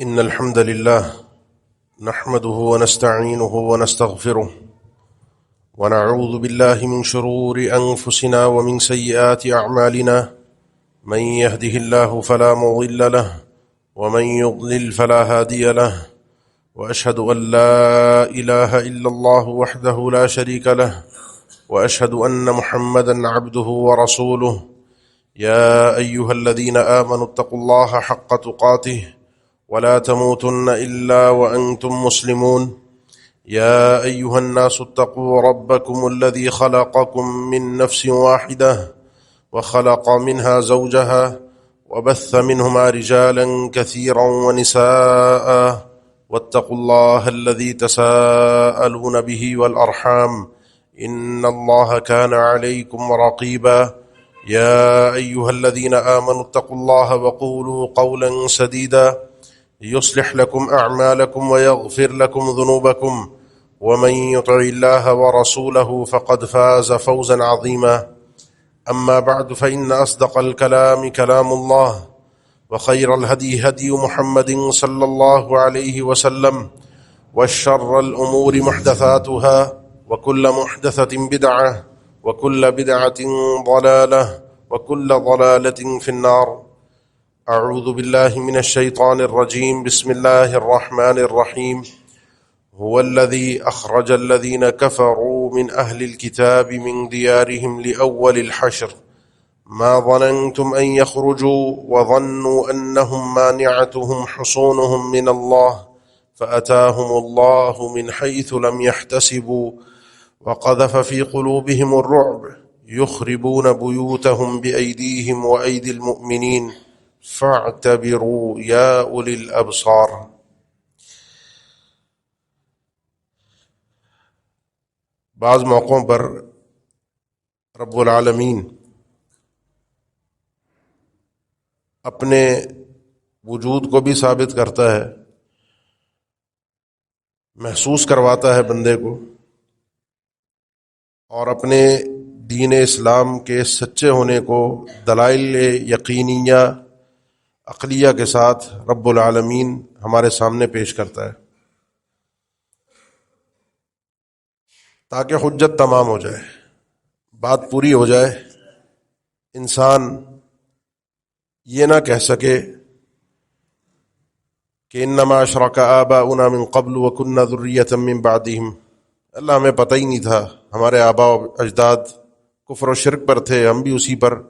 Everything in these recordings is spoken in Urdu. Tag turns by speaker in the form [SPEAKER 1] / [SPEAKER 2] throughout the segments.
[SPEAKER 1] إن الحمد لله نحمده ونستعينه ونستغفره ونعوذ بالله من شرور أنفسنا ومن سيئات أعمالنا. من يهده الله فلا مضل له ومن يضلل فلا هادي له، وأشهد أن لا إله إلا الله وحده لا شريك له، وأشهد أن محمدا عبده ورسوله. يا أيها الذين آمنوا اتقوا الله حق تقاته ولا تموتن إلا وأنتم مسلمون. يا أيها الناس اتقوا ربكم الذي خلقكم من نفس واحدة وخلق منها زوجها وبث منهما رجالا كثيرا ونساء، واتقوا الله الذي تساءلون به والأرحام إن الله كان عليكم رقيبا. يا أيها الذين آمنوا اتقوا الله وقولوا قولا سديدا يصلح لكم أعمالكم ويغفر لكم ذنوبكم، ومن يطع الله ورسوله فقد فاز فوزا عظيما. أما بعد، فإن أصدق الكلام كلام الله، وخير الهدي هدي محمد صلى الله عليه وسلم، والشر الأمور محدثاتها، وكل محدثة بدعة، وكل بدعة ضلالة، وكل ضلالة في النار. أعوذ بالله من الشيطان الرجيم. بسم الله الرحمن الرحيم. هو الذي أخرج الذين كفروا من أهل الكتاب من ديارهم لأول الحشر ما ظننتم أن يخرجوا وظنوا أنهم مانعتهم حصونهم من الله فأتاهم الله من حيث لم يحتسبوا وقذف في قلوبهم الرعب يخربون بيوتهم بأيديهم وأيدي المؤمنين فاعتبروا یا اولی الابصار. بعض موقعوں پر رب العالمین اپنے وجود کو بھی ثابت کرتا ہے، محسوس کرواتا ہے بندے کو، اور اپنے دین اسلام کے سچے ہونے کو دلائل یقینیہ عقلیہ کے ساتھ رب العالمین ہمارے سامنے پیش کرتا ہے تاکہ حجت تمام ہو جائے، بات پوری ہو جائے، انسان یہ نہ کہہ سکے کہ انما اشرک آباؤنا من قبل وکنا ذریۃ من بعدہم، اللہ ہمیں پتہ ہی نہیں تھا، ہمارے آباء و اجداد کفر و شرک پر تھے، ہم بھی اسی پر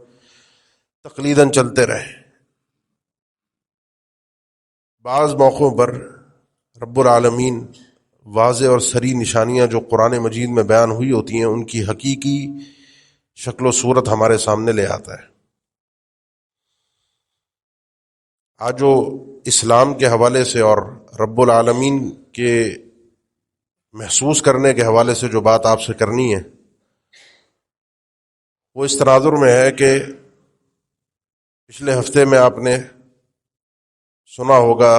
[SPEAKER 1] تقلیداً چلتے رہے۔ بعض موقعوں پر رب العالمین واضح اور صریح نشانیاں جو قرآن مجید میں بیان ہوئی ہوتی ہیں ان کی حقیقی شکل و صورت ہمارے سامنے لے آتا ہے۔ آج جو اسلام کے حوالے سے اور رب العالمین کے محسوس کرنے کے حوالے سے جو بات آپ سے کرنی ہے وہ اس تناظر میں ہے کہ پچھلے ہفتے میں آپ نے سنا ہوگا،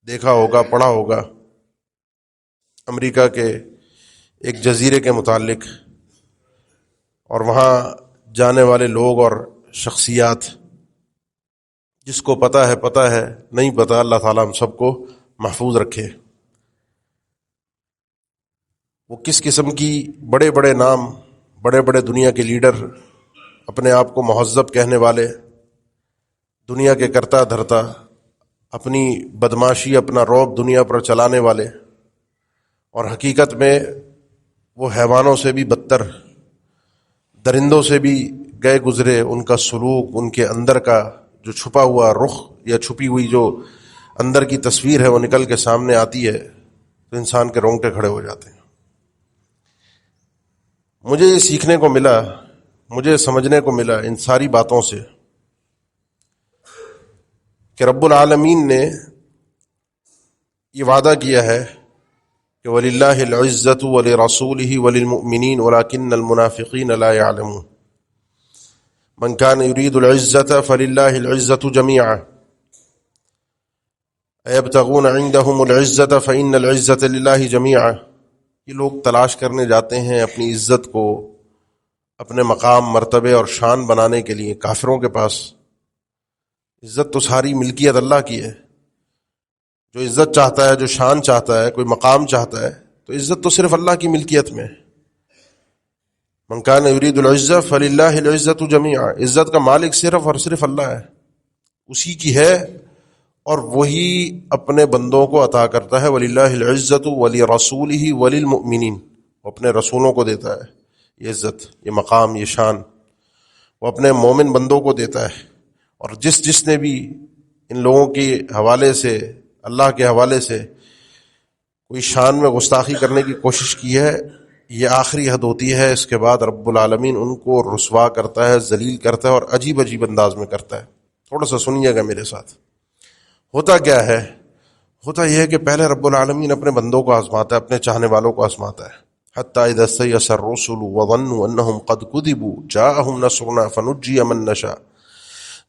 [SPEAKER 1] دیکھا ہوگا، پڑھا ہوگا امریکہ کے ایک جزیرے کے متعلق، اور وہاں جانے والے لوگ اور شخصیات، جس کو پتہ ہے، نہیں پتہ اللہ تعالیٰ ہم سب کو محفوظ رکھے۔ وہ کس قسم کی بڑے بڑے نام، بڑے بڑے دنیا کے لیڈر، اپنے آپ کو مہذب کہنے والے، دنیا کے کرتا دھرتا، اپنی بدماشی، اپنا رعب دنیا پر چلانے والے، اور حقیقت میں وہ حیوانوں سے بھی بدتر، درندوں سے بھی گئے گزرے، ان کا سلوک، ان کے اندر کا جو چھپا ہوا رخ یا چھپی ہوئی جو اندر کی تصویر ہے وہ نکل کے سامنے آتی ہے تو انسان کے رونگٹے کھڑے ہو جاتے ہیں۔ مجھے یہ سیکھنے کو ملا، مجھے سمجھنے کو ملا ان ساری باتوں سے کہ رب العالمین نے یہ وعدہ کیا ہے کہ وَلِلَّهِ الْعِزَّةُ وَلِرَسُولِهِ وَلِلْمُؤْمِنِينَ وَلَكِنَّ الْمُنَافِقِينَ لَا يَعْلَمُونَ مَنْ كَانَ يُرِيدُ الْعِزَّةَ فَلِلَّهِ الْعِزَّةُ جَمِيعًا أَيَبْتَغُونَ عِنْدَهُمُ الْعِزَّةَ فَإِنَّ الْعِزَّةَ لِلَّهِ جَمِيعًا۔ یہ لوگ تلاش کرنے جاتے ہیں اپنی عزت کو، اپنے مقام، مرتبے اور شان بنانے کے لیے کافروں کے پاس۔ عزت تو ساری ملکیت اللہ کی ہے، جو عزت چاہتا ہے، جو شان چاہتا ہے، کوئی مقام چاہتا ہے، تو عزت تو صرف اللہ کی ملکیت میں ہے۔ من کان یرید العزہ فللہ العزۃ جمیعا، عزت کا مالک صرف اور صرف اللہ ہے، اسی کی ہے، اور وہی اپنے بندوں کو عطا کرتا ہے۔ وللہ العزۃ ولرسولہ وللمؤمنین، وہ اپنے رسولوں کو دیتا ہے یہ عزت، یہ مقام، یہ شان، وہ اپنے مومن بندوں کو دیتا ہے۔ اور جس نے بھی ان لوگوں کے حوالے سے، اللہ کے حوالے سے کوئی شان میں گستاخی کرنے کی کوشش کی ہے، یہ آخری حد ہوتی ہے۔ اس کے بعد رب العالمین ان کو رسوا کرتا ہے، ذلیل کرتا ہے، اور عجیب عجیب انداز میں کرتا ہے۔ تھوڑا سا سنیے گا میرے ساتھ۔ ہوتا کیا ہے؟ ہوتا یہ ہے کہ پہلے رب العالمین اپنے بندوں کو آزماتا ہے، اپنے چاہنے والوں کو آزماتا ہے۔ حتی اذا استیأس الرسل وظنوا انہم قد کذبوا جاءہم نصرنا فنجی من نشاء۔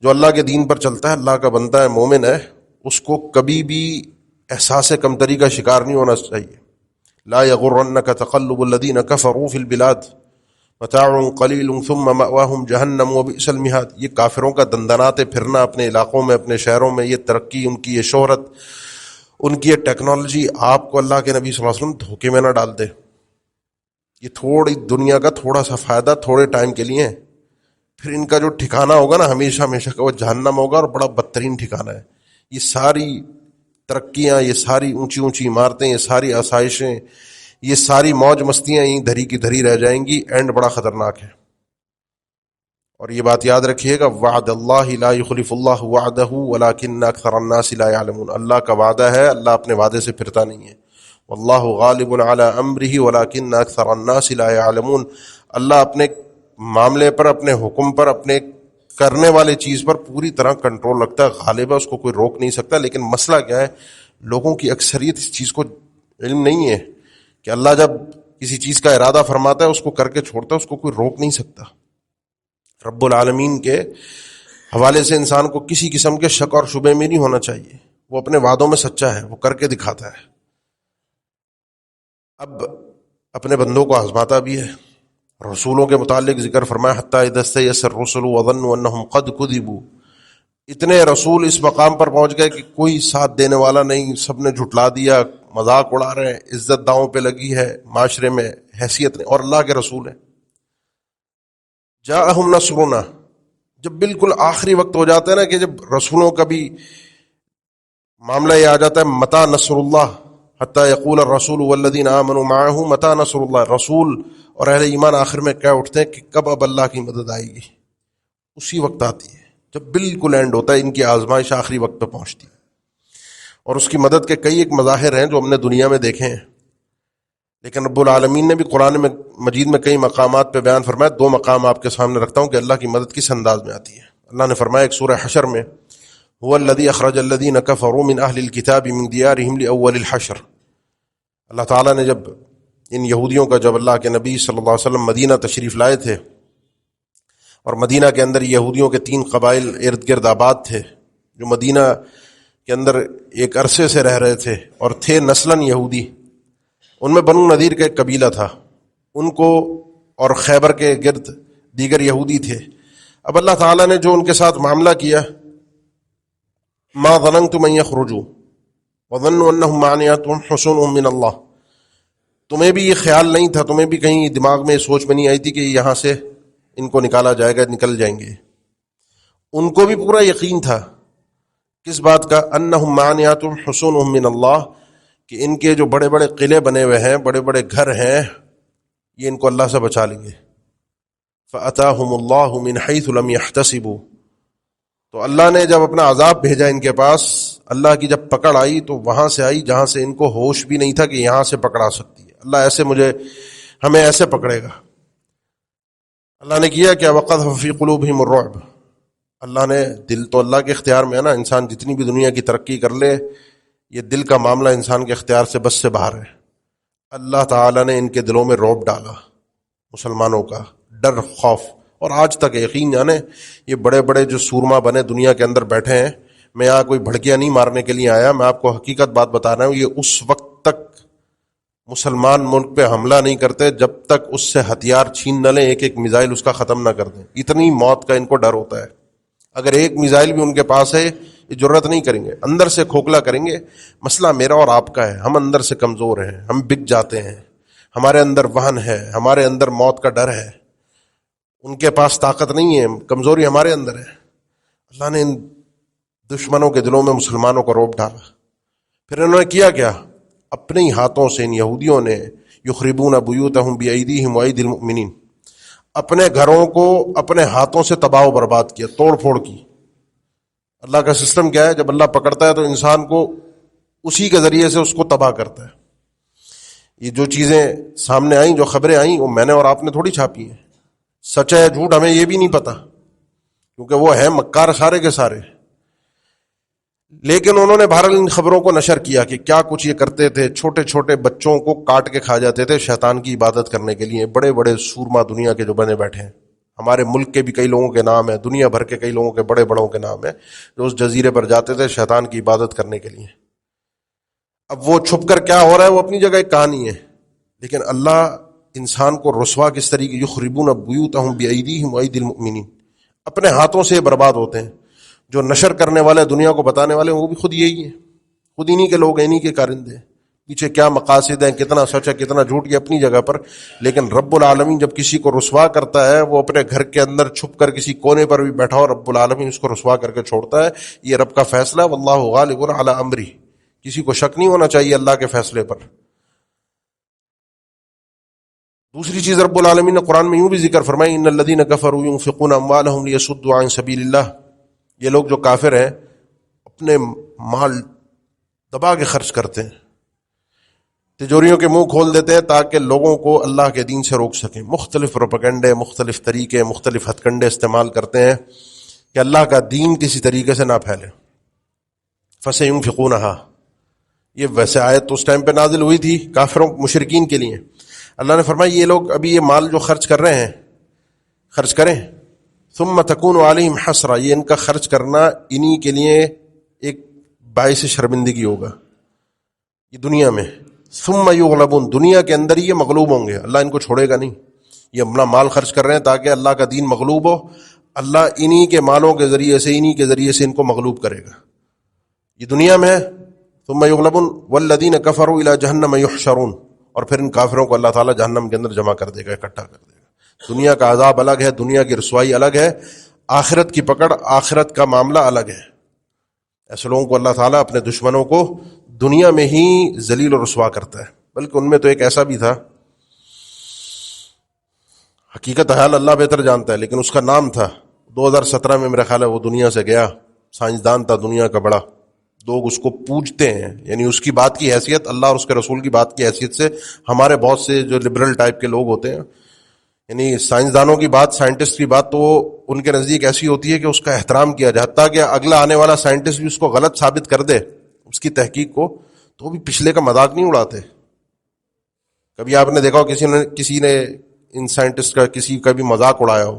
[SPEAKER 1] جو اللہ کے دین پر چلتا ہے، اللہ کا بندہ ہے، مومن ہے، اس کو کبھی بھی احساس کمتری کا شکار نہیں ہونا چاہیے۔ لا یغرنک تقلب الذین کفروا فی البلاد متاع قلیل ثم مأواہم جہنم وبئس المہاد۔ یہ کافروں کا دندناتے پھرنا اپنے علاقوں میں، اپنے شہروں میں، یہ ترقی، ان کی یہ شہرت، ان کی یہ ٹیکنالوجی، آپ کو اللہ کے نبی صلی اللہ علیہ وسلم دھوکے میں نہ ڈال دے۔ یہ تھوڑی دنیا کا تھوڑا سا فائدہ تھوڑے ٹائم کے لیے ہے، پھر ان کا جو ٹھکانہ ہوگا نا ہمیشہ ہمیشہ کا، وہ جہنم ہوگا، اور بڑا بدترین ٹھکانہ ہے۔ یہ ساری ترقیاں، یہ ساری اونچی اونچی عمارتیں، یہ ساری آسائشیں، یہ ساری موج مستیاں یہیں دھری کی دھری رہ جائیں گی، اینڈ بڑا خطرناک ہے۔ اور یہ بات یاد رکھیے گا، وعد اللہ لا یخلف اللہ وعدہ ولکن اکثر الناس لا یعلمون۔ اللہ کا وعدہ ہے، اللہ اپنے وعدے سے پھرتا نہیں ہے۔ واللہ غالب علی امرہ ولکن اکثر الناس لا یعلمون۔ اللہ اپنے معاملے پر، اپنے حکم پر، اپنے کرنے والے چیز پر پوری طرح کنٹرول رکھتا ہے، غالب ہے، اس کو کوئی روک نہیں سکتا۔ لیکن مسئلہ کیا ہے؟ لوگوں کی اکثریت اس چیز کو علم نہیں ہے کہ اللہ جب کسی چیز کا ارادہ فرماتا ہے، اس کو کر کے چھوڑتا ہے، اس کو کوئی روک نہیں سکتا۔ رب العالمین کے حوالے سے انسان کو کسی قسم کے شک اور شبے میں نہیں ہونا چاہیے، وہ اپنے وعدوں میں سچا ہے، وہ کر کے دکھاتا ہے۔ اب اپنے بندوں کو آزماتا بھی ہے۔ رسولوں کے متعلق ذکر فرمایا، حتی اذا استیأس الرسل وظنوا انہم قد کذبوا۔ اتنے رسول اس مقام پر پہنچ گئے کہ کوئی ساتھ دینے والا نہیں، سب نے جھٹلا دیا، مذاق اڑا رہے ہیں، عزت داؤں پہ لگی ہے، معاشرے میں حیثیت نہیں، اور اللہ کے رسول ہیں۔ جاءہم نصرنا، جب بالکل آخری وقت ہو جاتا ہے نا، کہ جب رسولوں کا بھی معاملہ یہ آ جاتا ہے، متى نصر اللہ، حتی یقول الرسول والذین آمنوا معہ متى نصر اللہ، رسول اور اہل ایمان آخر میں کہہ اٹھتے ہیں کہ کب اب اللہ کی مدد آئے گی؟ اسی وقت آتی ہے جب بالکل اینڈ ہوتا ہے، ان کی آزمائش آخری وقت پہ پہنچتی ہے۔ اور اس کی مدد کے کئی ایک مظاہر ہیں جو ہم نے دنیا میں دیکھے ہیں، لیکن رب العالمین نے بھی قرآن مجید میں کئی مقامات پہ بیان فرمایا۔ دو مقام آپ کے سامنے رکھتا ہوں کہ اللہ کی مدد کس انداز میں آتی ہے۔ اللہ نے فرمایا ایک سورہ حشر میں، هو الذی اخرج الذین کفروا من اہل الکتاب من دیارہم لاول الحشر۔ اللہ تعالیٰ نے جب ان یہودیوں کا، جب اللہ کے نبی صلی اللہ علیہ وسلم مدینہ تشریف لائے تھے، اور مدینہ کے اندر یہودیوں کے 3 قبائل ارد گرد آباد تھے، جو مدینہ کے اندر ایک عرصے سے رہ رہے تھے اور تھے نسلاً یہودی۔ ان میں بنو نذیر کا ایک قبیلہ تھا، ان کو، اور خیبر کے گرد دیگر یہودی تھے۔ اب اللہ تعالیٰ نے جو ان کے ساتھ معاملہ کیا، ما ظننتم ان یخرجوا وظنوا انہم مانعتهم حصونہم من اللہ، تمہیں بھی یہ خیال نہیں تھا، تمہیں بھی کہیں دماغ میں سوچ میں نہیں آئی تھی کہ یہاں سے ان کو نکالا جائے گا، نکل جائیں گے۔ ان کو بھی پورا یقین تھا، کس بات کا؟ انہم مانعتهم حصونہم من اللہ، کہ ان کے جو بڑے بڑے قلعے بنے ہوئے ہیں، بڑے بڑے گھر ہیں، یہ ان کو اللہ سے بچا لیں گے۔ فَأَتَاهُمُ اللَّهُ مِنْ حَيْثُ لَمْ يَحْتَسِبُوا، تو اللہ نے جب اپنا عذاب بھیجا ان کے پاس، اللہ کی جب پکڑ آئی تو وہاں سے آئی جہاں سے ان کو ہوش بھی نہیں تھا کہ یہاں سے پکڑا سکتی ہے۔ اللہ ایسے ہمیں ایسے پکڑے گا۔ اللہ نے کیا کیا؟ وَقَذَفَ فِي قُلُوبِهِمُ الرُّعْبَ، اللہ نے، دل تو اللہ کے اختیار میں ہے نا، انسان جتنی بھی دنیا کی ترقی کر لے، یہ دل کا معاملہ انسان کے اختیار سے بس سے باہر ہے۔ اللہ تعالیٰ نے ان کے دلوں میں رعب ڈالا، مسلمانوں کا ڈر، خوف، اور آج تک یقین جانے، یہ بڑے بڑے جو سورما بنے دنیا کے اندر بیٹھے ہیں، میں یہاں کوئی بھڑکیاں نہیں مارنے کے لیے آیا، میں آپ کو حقیقت بات بتا رہا ہوں، یہ اس وقت تک مسلمان ملک پہ حملہ نہیں کرتے جب تک اس سے ہتھیار چھین نہ لیں، ایک ایک میزائل اس کا ختم نہ کر دیں۔ اتنی موت کا ان کو ڈر ہوتا ہے۔ اگر ایک میزائل بھی ان کے پاس ہے یہ ضرورت نہیں کریں گے، اندر سے کھوکھلا کریں گے۔ مسئلہ میرا اور آپ کا ہے، ہم اندر سے کمزور ہیں، ہم بک جاتے ہیں، ہمارے اندر وہن ہے، ہمارے اندر موت کا ڈر ہے۔ ان کے پاس طاقت نہیں ہے، کمزوری ہمارے اندر ہے۔ اللہ نے ان دشمنوں کے دلوں میں مسلمانوں کو روب ڈالا۔ پھر انہوں نے کیا کیا؟ اپنے ہی ہاتھوں سے ان یہودیوں نے یخربون بیوتہم بایدیہم وایدی المؤمنین، اپنے گھروں کو اپنے ہاتھوں سے تباہ و برباد کیا، توڑ پھوڑ کی۔ اللہ کا سسٹم کیا ہے؟ جب اللہ پکڑتا ہے تو انسان کو اسی کے ذریعے سے اس کو تباہ کرتا ہے۔ یہ جو چیزیں سامنے آئیں، جو خبریں آئیں، وہ میں نے اور آپ نے تھوڑی چھاپی ہیں۔ سچ ہے جھوٹ ہمیں یہ بھی نہیں پتا، کیونکہ وہ ہیں مکار سارے کے سارے۔ لیکن انہوں نے بہرحال ان خبروں کو نشر کیا کہ کیا کچھ یہ کرتے تھے۔ چھوٹے چھوٹے بچوں کو کاٹ کے کھا جاتے تھے شیطان کی عبادت کرنے کے لیے۔ بڑے بڑے سورما دنیا کے جو بنے بیٹھے ہیں، ہمارے ملک کے بھی کئی لوگوں کے نام ہیں، دنیا بھر کے کئی لوگوں کے بڑے بڑوں کے نام ہیں جو اس جزیرے پر جاتے تھے شیطان کی عبادت کرنے کے لیے۔ اب وہ چھپ کر کیا ہو رہا ہے وہ اپنی جگہ ایک کہانی ہے، لیکن اللہ انسان کو رسوا کس طریقے، یخربون بیوتہم بایدیہم وایدی المؤمنین، اپنے ہاتھوں سے برباد ہوتے ہیں۔ جو نشر کرنے والے، دنیا کو بتانے والے، وہ بھی خود یہی ہیں، خود انہی کے لوگ ہیں، انہی کے کارندے ہیں۔ پیچھے کیا مقاصد ہیں، کتنا سچ ہے کتنا جھوٹ، یہ اپنی جگہ پر۔ لیکن رب العالمین جب کسی کو رسوا کرتا ہے، وہ اپنے گھر کے اندر چھپ کر کسی کونے پر بھی بیٹھا ہو، رب العالمین اس کو رسوا کر کے چھوڑتا ہے۔ یہ رب کا فیصلہ، واللہ غالب علی امرہ، کسی کو شک نہیں ہونا چاہیے اللہ کے فیصلے پر۔ دوسری چیز رب العالمین نے قرآن میں یوں بھی ذکر فرمائی، ان الذین کفروا ينفقون اموالهم لیصدوا عن سبیل اللہ، یہ لوگ جو کافر ہیں اپنے مال دبا کے خرچ کرتے ہیں، تجوریوں کے منہ کھول دیتے ہیں تاکہ لوگوں کو اللہ کے دین سے روک سکیں۔ مختلف پروپیگنڈے، مختلف طریقے، مختلف ہتھ کنڈے استعمال کرتے ہیں کہ اللہ کا دین کسی طریقے سے نہ پھیلے۔ فَسَيُنْفِقُونَهَا، یہ ویسے آیت اس ٹائم پہ نازل ہوئی تھی کافروں مشرکین کے لیے۔ اللہ نے فرمایا یہ لوگ ابھی یہ مال جو خرچ کر رہے ہیں، خرچ کریں، ثم تکون علیہم حسرہ، یہ ان کا خرچ کرنا انہی کے لیے ایک باعث شرمندگی ہوگا یہ دنیا میں۔ ثم یغلبون، دنیا کے اندر ہی یہ مغلوب ہوں گے، اللہ ان کو چھوڑے گا نہیں۔ یہ اپنا مال خرچ کر رہے ہیں تاکہ اللہ کا دین مغلوب ہو، اللہ انہی کے مالوں کے ذریعے سے، انہی کے ذریعے سے ان کو مغلوب کرے گا، یہ دنیا میں ہے۔ ثم یغلبون والذین کفروا الی جہنم یحشرون، اور پھر ان کافروں کو اللہ تعالیٰ جہنم کے اندر جمع کر دے گا، اکٹھا کر دے گا۔ دنیا کا عذاب الگ ہے، دنیا کی رسوائی الگ ہے، آخرت کی پکڑ، آخرت کا معاملہ الگ ہے۔ ایسے لوگوں کو اللہ تعالیٰ اپنے دشمنوں کو دنیا میں ہی ذلیل و رسوا کرتا ہے۔ بلکہ ان میں تو ایک ایسا بھی تھا، حقیقت حال اللہ بہتر جانتا ہے، لیکن اس کا نام تھا، 2017 میں میرا خیال ہے وہ دنیا سے گیا، سائنسدان تھا دنیا کا بڑا، لوگ اس کو پوجتے ہیں، یعنی اس کی بات کی حیثیت، اللہ اور اس کے رسول کی بات کی حیثیت سے ہمارے بہت سے جو لبرل ٹائپ کے لوگ ہوتے ہیں، یعنی سائنسدانوں کی بات، سائنٹسٹ کی بات تو ان کے نزدیک ایسی ہوتی ہے کہ اس کا احترام کیا جائے، حتیٰ کہ اگلا آنے والا سائنٹسٹ بھی اس کو غلط ثابت کر دے اس کی تحقیق کو تو بھی پچھلے کا مذاق نہیں اڑاتے۔ کبھی آپ نے دیکھا ہو کسی نے ان سائنٹسٹ کا کسی کا بھی مذاق اڑایا ہو،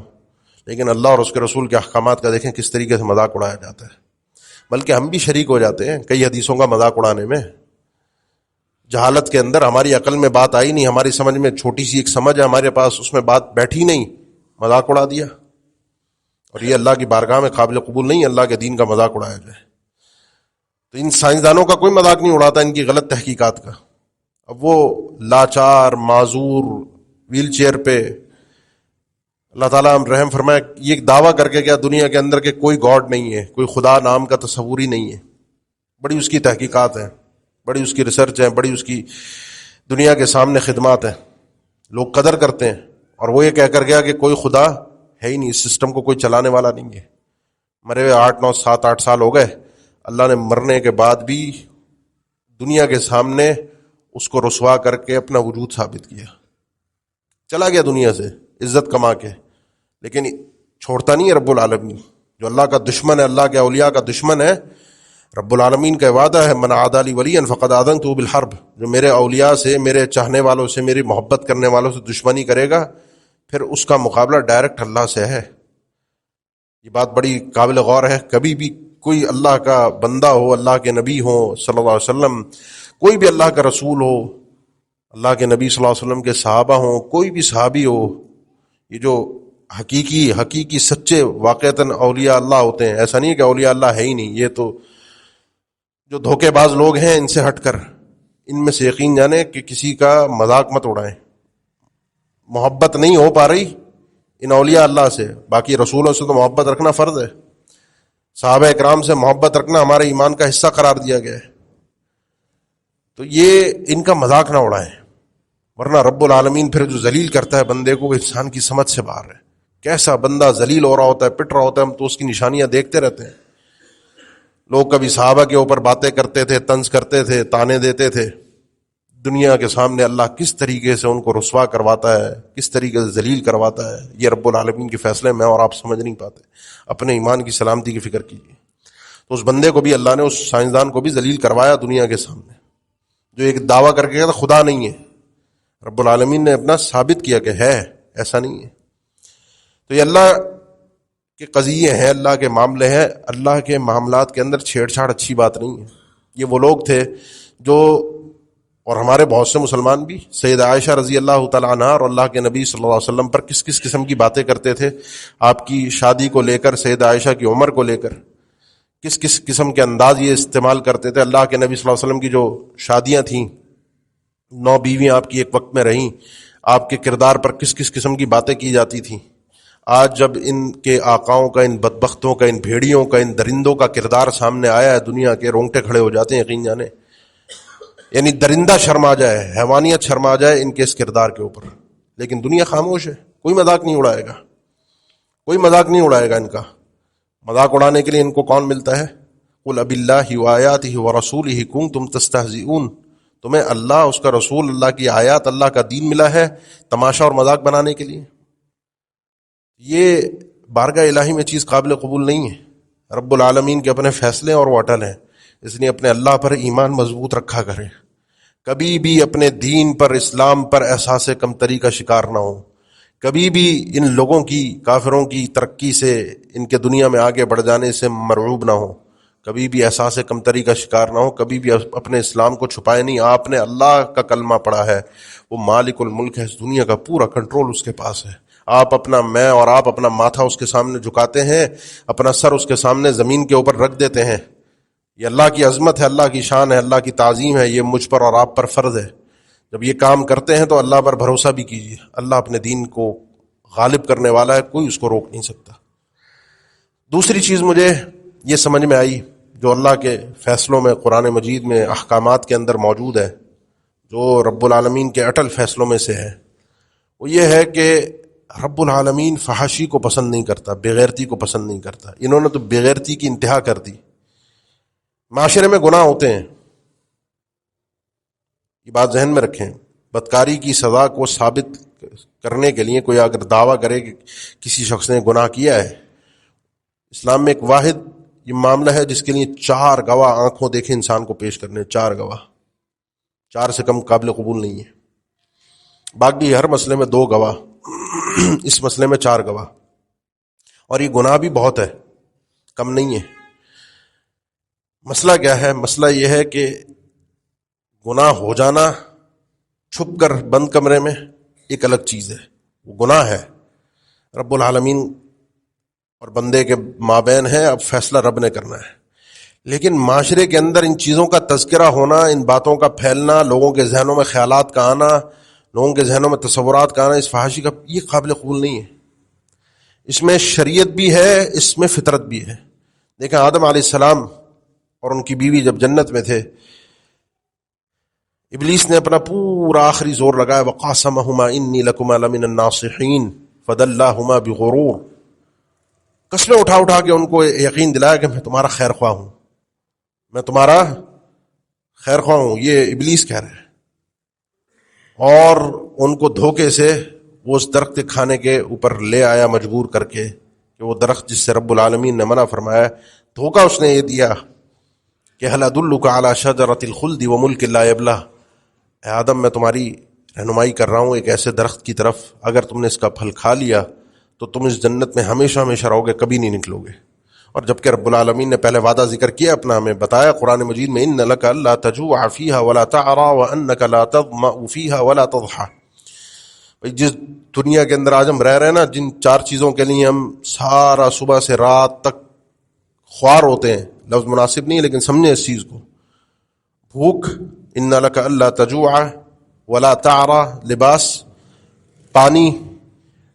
[SPEAKER 1] لیکن اللہ اور اس کے رسول کے احکامات کا دیکھیں کس طریقے سے مذاق اڑایا جاتا ہے۔ بلکہ ہم بھی شریک ہو جاتے ہیں کئی حدیثوں کا مذاق اڑانے میں، جہالت کے اندر ہماری عقل میں بات آئی نہیں، ہماری سمجھ میں چھوٹی سی ایک سمجھ ہے ہمارے پاس، اس میں بات بیٹھی نہیں، مذاق اڑا دیا، اور یہ اللہ کی بارگاہ میں قابل قبول نہیں، اللہ کے دین کا مذاق اڑایا جائے۔ تو ان سائنسدانوں کا کوئی مذاق نہیں اڑاتا ان کی غلط تحقیقات کا۔ اب وہ لاچار، معذور، ویل چیئر پہ، اللہ تعالیٰ ہم رحم فرمائے، یہ دعویٰ کر کے کیا دنیا کے اندر کہ کوئی گاڈ نہیں ہے، کوئی خدا نام کا تصور ہی نہیں ہے۔ بڑی اس کی تحقیقات ہیں، بڑی اس کی ریسرچ ہے، بڑی اس کی دنیا کے سامنے خدمات ہیں، لوگ قدر کرتے ہیں، اور وہ یہ کہہ کر گیا کہ کوئی خدا ہے ہی نہیں، اس سسٹم کو کوئی چلانے والا نہیں ہے۔ مرے ہوئے 8 9 7 8 سال ہو گئے، اللہ نے مرنے کے بعد بھی دنیا کے سامنے اس کو رسوا کر کے اپنا وجود ثابت کیا، چلا گیا دنیا سے عزت کما کے، لیکن چھوڑتا نہیں ہے رب العالمین۔ جو اللہ کا دشمن ہے، اللہ کے اولیاء کا دشمن ہے، رب العالمین کا وعدہ ہے، من عادى لي وليا فقد آذنته بالحرب، جو میرے اولیاء سے، میرے چاہنے والوں سے، میری محبت کرنے والوں سے دشمنی کرے گا، پھر اس کا مقابلہ ڈائریکٹ اللہ سے ہے۔ یہ بات بڑی قابل غور ہے۔ کبھی بھی کوئی اللہ کا بندہ ہو، اللہ کے نبی ہو صلی اللہ علیہ وسلم، کوئی بھی اللہ کا رسول ہو، اللہ کے نبی صلی اللہ علیہ وسلم کے صحابہ ہوں، کوئی بھی صحابی ہو، یہ جو حقیقی سچے واقعتاً اولیاء اللہ ہوتے ہیں. ایسا نہیں ہے کہ اولیاء اللہ ہے ہی نہیں. یہ تو جو دھوکے باز لوگ ہیں ان سے ہٹ کر ان میں سے یقین جانے کہ کسی کا مذاق مت اڑائیں. محبت نہیں ہو پا رہی ان اولیاء اللہ سے. باقی رسولوں سے تو محبت رکھنا فرض ہے. صحابہ اکرام سے محبت رکھنا ہمارے ایمان کا حصہ قرار دیا گیا ہے. تو یہ ان کا مذاق نہ اڑائیں, ورنہ رب العالمین پھر جو ذلیل کرتا ہے بندے کو وہ انسان کی سمجھ سے باہر ہے. کیسا بندہ ذلیل ہو رہا ہوتا ہے, پٹ رہا ہوتا ہے, ہم تو اس کی نشانیاں دیکھتے رہتے ہیں. لوگ کبھی صحابہ کے اوپر باتیں کرتے تھے, طنز کرتے تھے, تانے دیتے تھے. دنیا کے سامنے اللہ کس طریقے سے ان کو رسوا کرواتا ہے, کس طریقے سے ذلیل کرواتا ہے, یہ رب العالمین کے فیصلے میں اور آپ سمجھ نہیں پاتے. اپنے ایمان کی سلامتی کی فکر کیجیے. تو اس بندے کو بھی اللہ نے, اس سائنسدان کو بھی ذلیل کروایا دنیا کے سامنے, جو ایک دعویٰ کر کے کہتا خدا نہیں ہے. رب العالمین نے اپنا ثابت کیا کہ ہے, ایسا نہیں ہے. تو یہ اللہ کے قضیے ہیں, اللہ کے معاملے ہیں. اللہ کے معاملات کے اندر چھیڑ چھاڑ اچھی بات نہیں ہے. یہ وہ لوگ تھے جو, اور ہمارے بہت سے مسلمان بھی, سیدہ عائشہ رضی اللہ تعالیٰ عنہا اور اللہ کے نبی صلی اللہ علیہ وسلم پر کس کس قسم کی باتیں کرتے تھے. آپ کی شادی کو لے کر, سیدہ عائشہ کی عمر کو لے کر کس کس قسم کے انداز یہ استعمال کرتے تھے. اللہ کے نبی صلی اللہ علیہ وسلم کی جو شادیاں تھیں, 9 بیویاں آپ کی ایک وقت میں رہیں, آپ کے کردار پر کس کس قسم کی باتیں کی جاتی تھیں. آج جب ان کے آقاؤں کا, ان بدبختوں کا, ان بھیڑیوں کا, ان درندوں کا کردار سامنے آیا ہے دنیا کے, رونگٹے کھڑے ہو جاتے ہیں یقین جانے. یعنی درندہ شرم آ جائے, حیوانیت شرم آ جائے ان کے اس کردار کے اوپر. لیکن دنیا خاموش ہے, کوئی مذاق نہیں اڑائے گا, کوئی مذاق نہیں اڑائے گا ان کا. مذاق اڑانے کے لیے ان کو کون ملتا ہے؟ قل اب اللہ وآیاتہ ورسولہ کنتم تستہزئون. تمہیں اللہ, اس کا رسول, اللہ کی آیات, اللہ کا دین ملا ہے تماشا اور مذاق بنانے کے لیے. یہ بارگاہ الہی میں چیز قابل قبول نہیں ہے. رب العالمین کے اپنے فیصلے اور وہ اٹل ہیں, اس لیے اپنے اللہ پر ایمان مضبوط رکھا کریں. کبھی بھی اپنے دین پر, اسلام پر احساس کمتری کا شکار نہ ہو. کبھی بھی ان لوگوں کی, کافروں کی ترقی سے, ان کے دنیا میں آگے بڑھ جانے سے مرعوب نہ ہو. کبھی بھی احساس کمتری کا شکار نہ ہو. کبھی بھی اپنے اسلام کو چھپائے نہیں. آپ نے اللہ کا کلمہ پڑھا ہے, وہ مالک الملک ہے, اس دنیا کا پورا کنٹرول اس کے پاس ہے. آپ اپنا میں اور آپ اپنا ماتھا اس کے سامنے جھکاتے ہیں, اپنا سر اس کے سامنے زمین کے اوپر رکھ دیتے ہیں. یہ اللہ کی عظمت ہے, اللہ کی شان ہے, اللہ کی تعظیم ہے. یہ مجھ پر اور آپ پر فرض ہے. جب یہ کام کرتے ہیں تو اللہ پر بھروسہ بھی کیجیے. اللہ اپنے دین کو غالب کرنے والا ہے, کوئی اس کو روک نہیں سکتا. دوسری چیز مجھے یہ سمجھ میں آئی جو اللہ کے فیصلوں میں, قرآن مجید میں احکامات کے اندر موجود ہے, جو رب العالمین کے اٹل فیصلوں میں سے ہے, وہ یہ ہے کہ رب العالمین فحاشی کو پسند نہیں کرتا, بغیرتی کو پسند نہیں کرتا. انہوں نے تو بغیرتی کی انتہا کر دی. معاشرے میں گناہ ہوتے ہیں, یہ بات ذہن میں رکھیں. بدکاری کی سزا کو ثابت کرنے کے لیے کوئی اگر دعویٰ کرے کہ کسی شخص نے گناہ کیا ہے, اسلام میں ایک واحد یہ معاملہ ہے جس کے لیے 4 گواہ آنکھوں دیکھے انسان کو پیش کرنے. 4 گواہ, 4 سے کم قابل قبول نہیں ہے. باقی ہر مسئلے میں 2 گواہ, اس مسئلے میں 4 گواہ. اور یہ گناہ بھی بہت ہے, کم نہیں ہے. مسئلہ کیا ہے؟ مسئلہ یہ ہے کہ گناہ ہو جانا چھپ کر بند کمرے میں ایک الگ چیز ہے, وہ گناہ ہے. رب العالمین اور بندے کے مابین ہے, اب فیصلہ رب نے کرنا ہے. لیکن معاشرے کے اندر ان چیزوں کا تذکرہ ہونا, ان باتوں کا پھیلنا, لوگوں کے ذہنوں میں خیالات کا آنا, لوگوں کے ذہنوں میں تصورات کا آنا اس فحاشی کا, یہ قابل قبول نہیں ہے. اس میں شریعت بھی ہے, اس میں فطرت بھی ہے. دیکھیں آدم علیہ السلام اور ان کی بیوی جب جنت میں تھے, ابلیس نے اپنا پورا آخری زور لگایا, وَقَاسَمَهُمَا إِنِّي لَكُمَا لَمِنَ النَّاصِحِينَ فَدَلَّاهُمَا بِغُرُورٍ. قسمیں اٹھا کے ان کو یقین دلایا کہ میں تمہارا خیر خواہ ہوں, میں تمہارا خیر خواہ ہوں. یہ ابلیس کہہ رہا ہے. اور ان کو دھوکے سے وہ اس درخت کھانے کے اوپر لے آیا مجبور کر کے, کہ وہ درخت جس سے رب العالمین نے منع فرمایا. دھوکہ اس نے یہ دیا کہ هل ادلک علی شجرۃ الخلد وملک لا یبلی. اے آدم میں تمہاری رہنمائی کر رہا ہوں ایک ایسے درخت کی طرف, اگر تم نے اس کا پھل کھا لیا تو تم اس جنت میں ہمیشہ ہمیشہ رہو گے, کبھی نہیں نکلو گے. اور جبکہ رب العالمین نے پہلے وعدہ ذکر کیا اپنا, ہمیں بتایا قرآن مجید میں, ان لک الا تجوع فیہا ولا تعری وانک لا تظمأ فیہا ولا تضحی. بھائی جس دنیا کے اندر آج ہم رہ رہے ہیں نا، جن 4 چیزوں کے لیے ہم سارا صبح سے رات تک خوار ہوتے ہیں، لفظ مناسب نہیں ہے لیکن سمجھیں اس چیز کو، بھوک، ان لک الا تجوع ولا تعرى، لباس، پانی،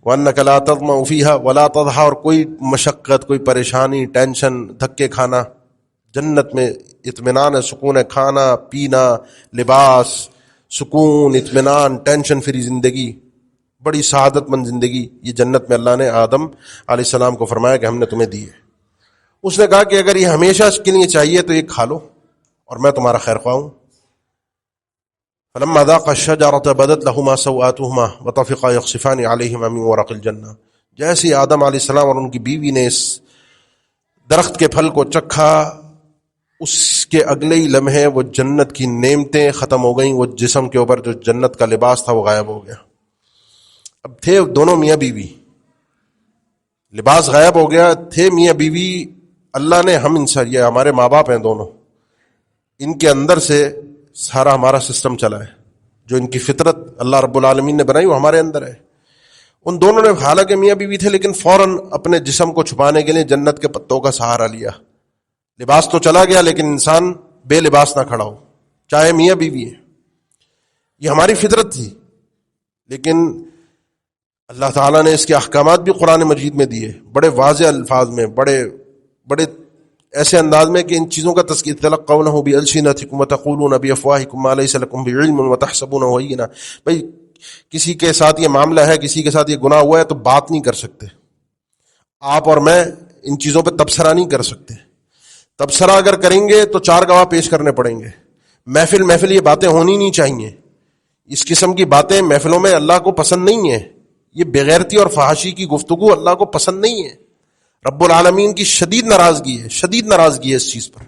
[SPEAKER 1] وانک لا تظمأ فیہا ولا تضحى، اور کوئی مشقت، کوئی پریشانی، ٹینشن، دھکے کھانا. جنت میں اطمینان ہے، سکون ہے، کھانا پینا، لباس، سکون، اطمینان، ٹینشن فری زندگی، بڑی سعادت مند زندگی. یہ جنت میں اللہ نے آدم علیہ السلام کو فرمایا کہ ہم نے تمہیں دی ہے. اس نے کہا کہ اگر یہ ہمیشہ کے لیے چاہیے تو یہ کھا لو اور میں تمہارا خیر خواہ ہوں. فلما ذاق الشجرة بدت لهما سوآتهما وطفقا يخصفان عليهما من ورق الجنة. جیسے آدم علیہ السلام اور ان کی بیوی نے اس درخت کے پھل کو چکھا، اس کے اگلے ہی لمحے وہ جنت کی نعمتیں ختم ہو گئیں، وہ جسم کے اوپر جو جنت کا لباس تھا وہ غائب ہو گیا. اب تھے دونوں میاں بیوی، لباس غائب ہو گیا، تھے میاں بیوی. اللہ نے ہم انسان، یہ ہمارے ماں باپ ہیں دونوں، ان کے اندر سے سارا ہمارا سسٹم چلا ہے. جو ان کی فطرت اللہ رب العالمین نے بنائی وہ ہمارے اندر ہے. ان دونوں نے حالانکہ میاں بیوی تھے لیکن فوراً اپنے جسم کو چھپانے کے لیے جنت کے پتوں کا سہارا لیا. لباس تو چلا گیا لیکن انسان بے لباس نہ کھڑا ہو، چاہے میاں بیوی ہے. یہ ہماری فطرت تھی، لیکن اللہ تعالیٰ نے اس کے احکامات بھی قرآن مجید میں دیے، بڑے واضح الفاظ میں، بڑے ایسے انداز میں کہ ان چیزوں کا تذکیر، تلقونه بألسنتکم وتقولون بأفواہکم ما لیس لکم بعلم وتحسبونه هینا. بھائی کسی کے ساتھ یہ معاملہ ہے، کسی کے ساتھ یہ گناہ ہوا ہے تو بات نہیں کر سکتے. آپ اور میں ان چیزوں پہ تبصرہ نہیں کر سکتے. تبصرہ اگر کریں گے تو 4 گواہ پیش کرنے پڑیں گے. محفل یہ باتیں ہونی نہیں چاہیے. اس قسم کی باتیں محفلوں میں اللہ کو پسند نہیں ہے. یہ بغیرتی اور فحاشی کی گفتگو اللہ کو پسند نہیں ہے. رب العالمین کی شدید ناراضگی ہے اس چیز پر.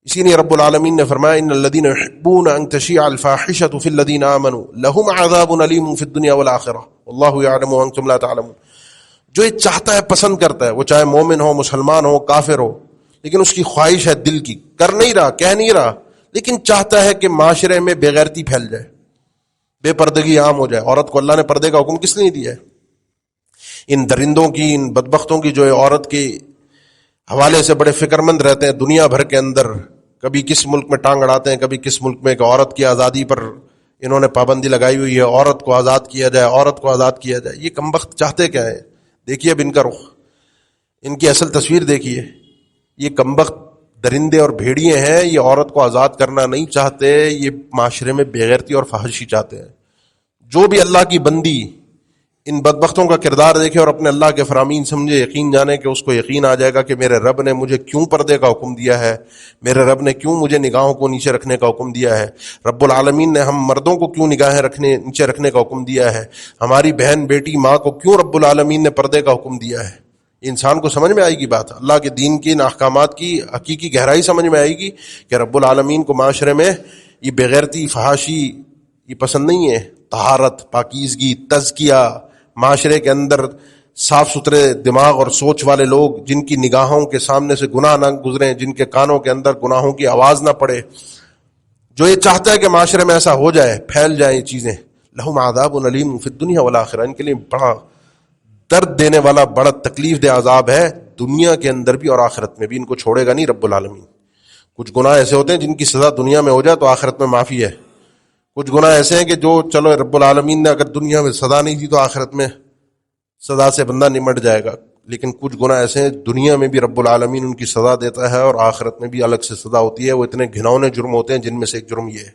[SPEAKER 1] اسی لیے رب العالمین نے فرمایا ان الذين يحبون ان تشيع الفاحشة في الذين آمنوا لهم عذاب الیم في الدنيا والآخرة والله يعلم وانتم لا تعلمون. جو یہ چاہتا ہے، پسند کرتا ہے، وہ چاہے مومن ہو، مسلمان ہو، کافر ہو، لیکن اس کی خواہش ہے دل کی، کر نہیں رہا، کہہ نہیں رہا، لیکن چاہتا ہے کہ معاشرے میں بے غیرتی پھیل جائے، بے پردگی عام ہو جائے. عورت کو اللہ نے پردے کا حکم کس لیے دیا ہے؟ ان درندوں کی، ان بدبختوں کی جو عورت کے حوالے سے بڑے فکر مند رہتے ہیں دنیا بھر کے اندر، کبھی کس ملک میں ٹانگ اڑاتے ہیں، کبھی کس ملک میں کہ عورت کی آزادی پر انہوں نے پابندی لگائی ہوئی ہے، عورت کو آزاد کیا جائے، عورت کو آزاد کیا جائے. یہ کمبخت چاہتے کیا ہے؟ دیکھیے اب ان کا رخ، ان کی اصل تصویر دیکھیے. یہ کمبخت درندے اور بھیڑیے ہیں، یہ عورت کو آزاد کرنا نہیں چاہتے، یہ معاشرے میں بےغیرتی اور فحاشی چاہتے ہیں. جو بھی اللہ کی بندی ان بدبختوں کا کردار دیکھے اور اپنے اللہ کے فرامین سمجھے، یقین جانے کہ اس کو یقین آ جائے گا کہ میرے رب نے مجھے کیوں پردے کا حکم دیا ہے، میرے رب نے کیوں مجھے نگاہوں کو نیچے رکھنے کا حکم دیا ہے، رب العالمین نے ہم مردوں کو کیوں نگاہیں نیچے رکھنے کا حکم دیا ہے، ہماری بہن بیٹی ماں کو کیوں رب العالمین نے پردے کا حکم دیا ہے. انسان کو سمجھ میں آئے گی بات، اللہ کے دین کی، ان احکامات کی حقیقی گہرائی سمجھ میں آئے گی کہ رب العالمین کو معاشرے میں یہ بغیرتی، فحاشی یہ پسند نہیں ہے. طہارت، پاکیزگی، تزکیہ، معاشرے کے اندر صاف ستھرے دماغ اور سوچ والے لوگ، جن کی نگاہوں کے سامنے سے گناہ نہ گزریں، جن کے کانوں کے اندر گناہوں کی آواز نہ پڑے. جو یہ چاہتا ہے کہ معاشرے میں ایسا ہو جائے، پھیل جائیں یہ چیزیں، لہم عذاب علیم فی الدنیا والآخرہ. ان کے لیے بڑا درد دینے والا، بڑا تکلیف دہ عذاب ہے، دنیا کے اندر بھی اور آخرت میں بھی. ان کو چھوڑے گا نہیں رب العالمین. کچھ گناہ ایسے ہوتے ہیں جن کی سزا دنیا میں ہو جائے تو آخرت میں معافی ہے. کچھ گناہ ایسے ہیں کہ جو چلو رب العالمین نے اگر دنیا میں سزا نہیں دی تو آخرت میں سزا سے بندہ نمٹ جائے گا. لیکن کچھ گناہ ایسے ہیں دنیا میں بھی رب العالمین ان کی سزا دیتا ہے اور آخرت میں بھی الگ سے سزا ہوتی ہے. وہ اتنے گھنونے جرم ہوتے ہیں، جن میں سے ایک جرم یہ ہے.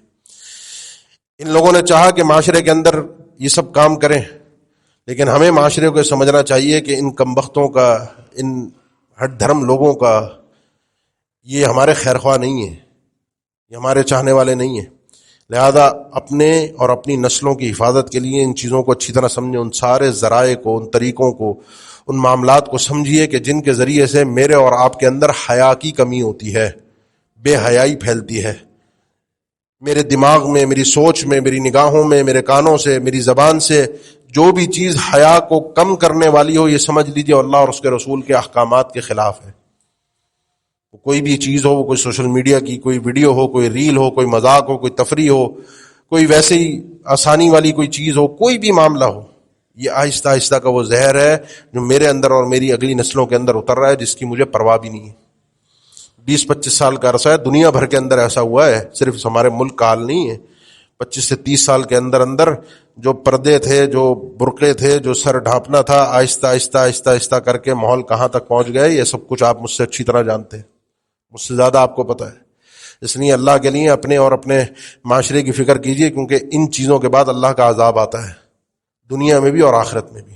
[SPEAKER 1] ان لوگوں نے چاہا کہ معاشرے کے اندر یہ سب کام کریں، لیکن ہمیں معاشرے کو سمجھنا چاہیے کہ ان کمبختوں کا، ان ہٹ دھرم لوگوں کا، یہ ہمارے خیر خواہ نہیں ہیں، یہ ہمارے چاہنے والے نہیں ہیں. لہذا اپنے اور اپنی نسلوں کی حفاظت کے لیے ان چیزوں کو اچھی طرح سمجھیں، ان سارے ذرائع کو، ان طریقوں کو، ان معاملات کو سمجھیے کہ جن کے ذریعے سے میرے اور آپ کے اندر حیا کی کمی ہوتی ہے، بے حیائی پھیلتی ہے. میرے دماغ میں، میری سوچ میں، میری نگاہوں میں، میرے کانوں سے، میری زبان سے جو بھی چیز حیا کو کم کرنے والی ہو، یہ سمجھ لیجیے اللہ اور اس کے رسول کے احکامات کے خلاف ہے. کوئی بھی چیز ہو، وہ کوئی سوشل میڈیا کی کوئی ویڈیو ہو، کوئی ریل ہو، کوئی مذاق ہو، کوئی تفریح ہو، کوئی ویسے ہی آسانی والی کوئی چیز ہو، کوئی بھی معاملہ ہو، یہ آہستہ آہستہ کا وہ زہر ہے جو میرے اندر اور میری اگلی نسلوں کے اندر اتر رہا ہے، جس کی مجھے پرواہ بھی نہیں ہے۔ 20-25 سال کا عرصہ ہے، دنیا بھر کے اندر ایسا ہوا ہے، صرف ہمارے ملک کا حال نہیں ہے۔ 25 سے 30 سال کے اندر اندر جو پردے تھے، جو برقعے تھے، جو سر ڈھانپنا تھا، آہستہ آہستہ آہستہ آہستہ کر کے ماحول کہاں تک پہنچ گئے، یہ سب کچھ آپ مجھ سے اچھی طرح جانتے ہیں، مجھ سے زیادہ آپ کو پتہ ہے۔ اس لیے اللہ کے لیے اپنے اور اپنے معاشرے کی فکر کیجئے، کیونکہ ان چیزوں کے بعد اللہ کا عذاب آتا ہے، دنیا میں بھی اور آخرت میں بھی۔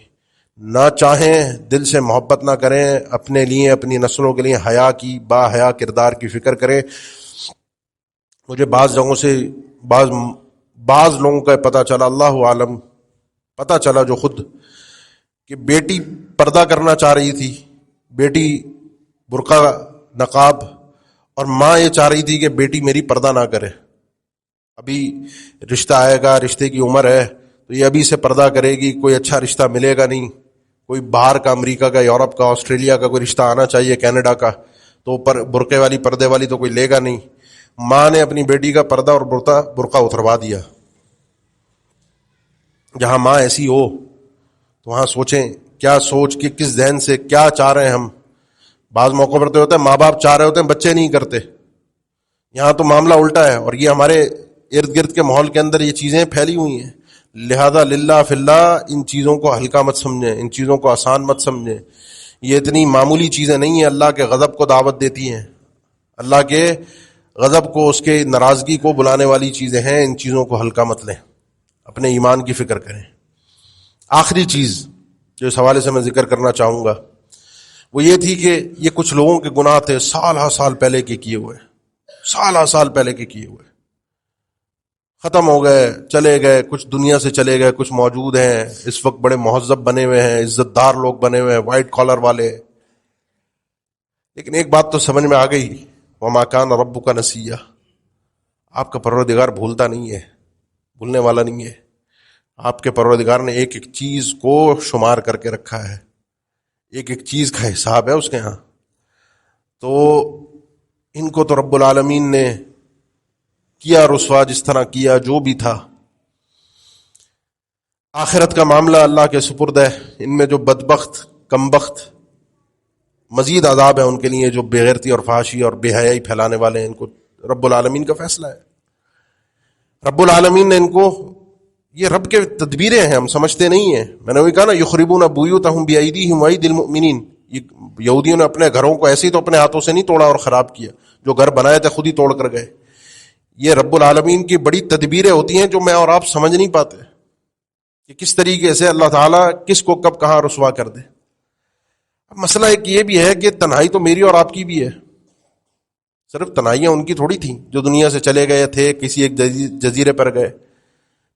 [SPEAKER 1] نہ چاہیں، دل سے محبت نہ کریں، اپنے لیے، اپنی نسلوں کے لیے حیا کی، با حیا کردار کی فکر کریں۔ مجھے بعض جگہوں سے بعض لوگوں کا پتہ چلا، اللہ عالم، پتہ چلا جو خود کہ بیٹی پردہ کرنا چاہ رہی تھی، بیٹی برقع نقاب، اور ماں یہ چاہ رہی تھی کہ بیٹی میری پردہ نہ کرے، ابھی رشتہ آئے گا، رشتے کی عمر ہے تو یہ ابھی سے پردہ کرے گی، کوئی اچھا رشتہ ملے گا نہیں، کوئی باہر کا، امریکہ کا، یورپ کا، آسٹریلیا کا کوئی رشتہ آنا چاہیے، کینیڈا کا، تو برقعے والی، پردے والی تو کوئی لے گا نہیں۔ ماں نے اپنی بیٹی کا پردہ اور برقع اتروا دیا۔ جہاں ماں ایسی ہو تو وہاں سوچیں کیا سوچ کے، کس ذہن سے، کیا چاہ رہے ہیں ہم۔ بعض موقع پر تو ہوتا ہے ماں باپ چاہ رہے ہوتے ہیں، بچے نہیں کرتے۔ یہاں تو معاملہ الٹا ہے، اور یہ ہمارے ارد گرد کے ماحول کے اندر یہ چیزیں پھیلی ہوئی ہیں۔ لہذا للہ فی اللہ ان چیزوں کو ہلکا مت سمجھیں، ان چیزوں کو آسان مت سمجھیں۔ یہ اتنی معمولی چیزیں نہیں ہیں، اللہ کے غضب کو دعوت دیتی ہیں، اللہ کے غضب کو، اس کے ناراضگی کو بلانے والی چیزیں ہیں۔ ان چیزوں کو ہلکا مت لیں، اپنے ایمان کی فکر کریں۔ آخری چیز جو اس حوالے سے میں ذکر کرنا چاہوں گا وہ یہ تھی کہ یہ کچھ لوگوں کے گناہ تھے سال ہا سال پہلے کے کیے ہوئے، سال ہا سال پہلے کے کیے ہوئے، ختم ہو گئے، چلے گئے، کچھ دنیا سے چلے گئے، کچھ موجود ہیں اس وقت، بڑے مہذب بنے ہوئے ہیں، عزت دار لوگ بنے ہوئے ہیں، وائٹ کالر والے۔ لیکن ایک بات تو سمجھ میں آ گئی، وما کان ربک نسیہ، آپ کا پروردگار بھولتا نہیں ہے، بھولنے والا نہیں ہے۔ آپ کے پروردگار نے ایک ایک چیز کو شمار کر کے رکھا ہے، ایک ایک چیز کا حساب ہے اس کے ہاں۔ تو ان کو تو رب العالمین نے کیا رسوا، جس طرح کیا، جو بھی تھا۔ آخرت کا معاملہ اللہ کے سپرد ہے۔ ان میں جو بدبخت، کمبخت، مزید عذاب ہے ان کے لیے جو بے غیرتی اور فحاشی اور بے حیائی پھیلانے والے ہیں، ان کو رب العالمین کا فیصلہ ہے۔ رب العالمین نے ان کو، یہ رب کے تدبیریں ہیں، ہم سمجھتے نہیں ہیں۔ میں نے وہی کہا نا، یخربون بیوتہم بایدیہم وایدی المؤمنین، یہودیوں نے اپنے گھروں کو ایسے ہی تو اپنے ہاتھوں سے نہیں توڑا اور خراب کیا، جو گھر بنائے تھے خود ہی توڑ کر گئے۔ یہ رب العالمین کی بڑی تدبیریں ہوتی ہیں جو میں اور آپ سمجھ نہیں پاتے کہ کس طریقے سے اللہ تعالیٰ کس کو کب کہاں رسوا کر دے۔ اب مسئلہ ایک یہ بھی ہے کہ تنہائی تو میری اور آپ کی بھی ہے، صرف تنہائیاں ان کی تھوڑی تھیں جو دنیا سے چلے گئے تھے، کسی ایک جزیرے پر گئے۔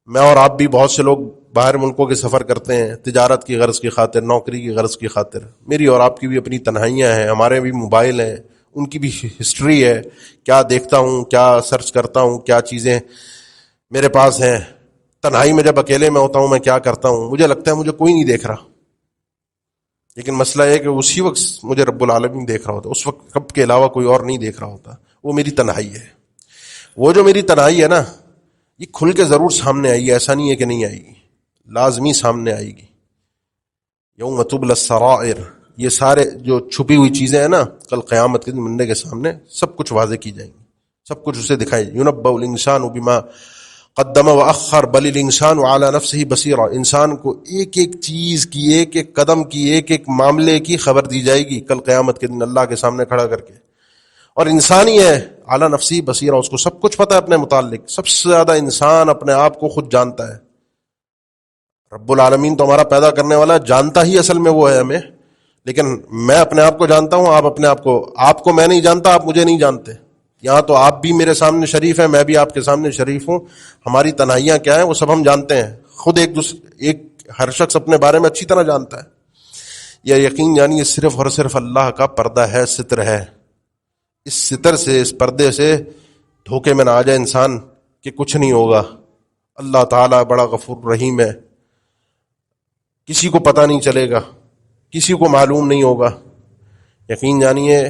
[SPEAKER 1] میں اور آپ بھی، بہت سے لوگ باہر ملکوں کے سفر کرتے ہیں تجارت کی غرض کی خاطر، نوکری کی غرض کی خاطر۔ میری اور آپ کی بھی اپنی تنہائیاں ہیں، ہمارے بھی موبائل ہیں، ان کی بھی ہسٹری ہے، کیا دیکھتا ہوں، کیا سرچ کرتا ہوں، کیا چیزیں میرے پاس ہیں۔ تنہائی میں جب اکیلے میں ہوتا ہوں میں کیا کرتا ہوں، مجھے لگتا ہے مجھے کوئی نہیں دیکھ رہا، لیکن مسئلہ یہ ہے کہ اسی وقت مجھے رب العالمین دیکھ رہا ہوتا، اس وقت رب کے علاوہ کوئی اور نہیں دیکھ رہا ہوتا۔ وہ میری تنہائی ہے۔ وہ جو میری تنہائی ہے نا، یہ کھل کے ضرور سامنے آئے گی، ایسا نہیں ہے کہ نہیں آئے گی، لازمی سامنے آئے گی۔ یوم تبلی السرائر، یہ سارے جو چھپی ہوئی چیزیں ہیں نا، کل قیامت کے دن بندے کے سامنے سب کچھ واضح کی جائیں گی، سب کچھ اسے دکھائے۔ یونبأ الانسان بما قدم واخر بل الانسان علی نفسہ بصیرہ، انسان کو ایک ایک چیز کی، ایک ایک قدم کی، ایک ایک معاملے کی خبر دی جائے گی کل قیامت کے دن اللہ کے سامنے کھڑا کر کے۔ اور انسان ہی ہے اعلیٰ نفسی بصیرہ، اس کو سب کچھ پتہ ہے اپنے متعلق، سب سے زیادہ انسان اپنے آپ کو خود جانتا ہے۔ رب العالمین تو ہمارا پیدا کرنے والا جانتا ہی اصل میں وہ ہے ہمیں، لیکن میں اپنے آپ کو جانتا ہوں، آپ اپنے آپ کو میں نہیں جانتا، آپ مجھے نہیں جانتے۔ یہاں تو آپ بھی میرے سامنے شریف ہیں، میں بھی آپ کے سامنے شریف ہوں۔ ہماری تنہائیاں کیا ہیں وہ سب ہم جانتے ہیں، خود ہر شخص اپنے بارے میں اچھی طرح جانتا ہے۔ یہ یقین جانیے صرف اور صرف اللہ کا پردہ ہے، ستر ہے۔ اس ستر سے، اس پردے سے دھوکے میں نہ آ جائے انسان کہ کچھ نہیں ہوگا۔ اللہ تعالیٰ بڑا غفور رحیم ہے، کسی کو پتہ نہیں چلے گا، کسی کو معلوم نہیں ہوگا۔ یقین جانیے